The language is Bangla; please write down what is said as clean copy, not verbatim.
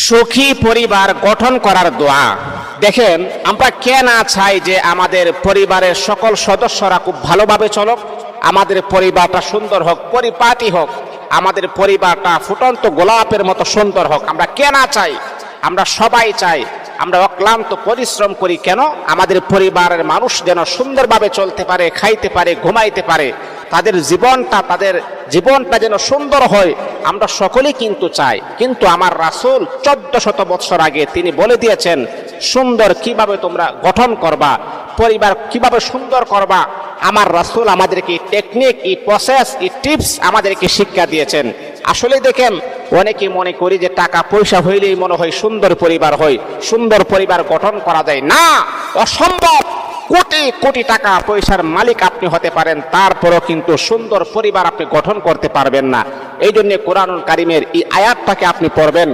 সুখী পরিবার গঠন করার দোয়া। দেখেন, আমরা কে না চাই যে আমাদের পরিবারের সকল সদস্যরা খুব ভালোভাবে চলুক, আমাদের পরিবারটা সুন্দর হোক, পরিপাটি হোক, আমাদের পরিবারটা ফুটন্ত গোলাপের মতো সুন্দর হোক। আমরা কে না চাই? আমরা সবাই চাই। আমরা অক্লান্ত পরিশ্রম করি কেন? আমাদের পরিবারের মানুষ যেন সুন্দরভাবে চলতে পারে, খাইতে পারে, ঘুমাইতে পারে, তাদের জীবনটা যেন সুন্দর হয়। আমরা সকলেই কিন্তু চাই। কিন্তু আমার রাসূল 1400 বছর আগে তিনি বলে দিয়েছেন সুন্দর কিভাবে তোমরা গঠন করবা, পরিবার কিভাবে সুন্দর করবা। আমার রাসূল আমাদেরকে টেকনিক, প্রসেস, টিপস আমাদেরকে শিক্ষা দিয়েছেন। আসলে দেখেন, অনেকে মনে করি যে টাকা পয়সা হইলেই মনে হয় সুন্দর পরিবার হয়, সুন্দর পরিবার গঠন করা যায় না। অসম্ভব। কোটি কোটি টাকা পয়সার মালিক আপনি হতে পারেন, তারপরও কিন্তু সুন্দর পরিবার আপনি গঠন করতে পারবেন না। এই জন্য কোরআনুল কারীমের এই আয়াতটাকে আপনি পড়বেন।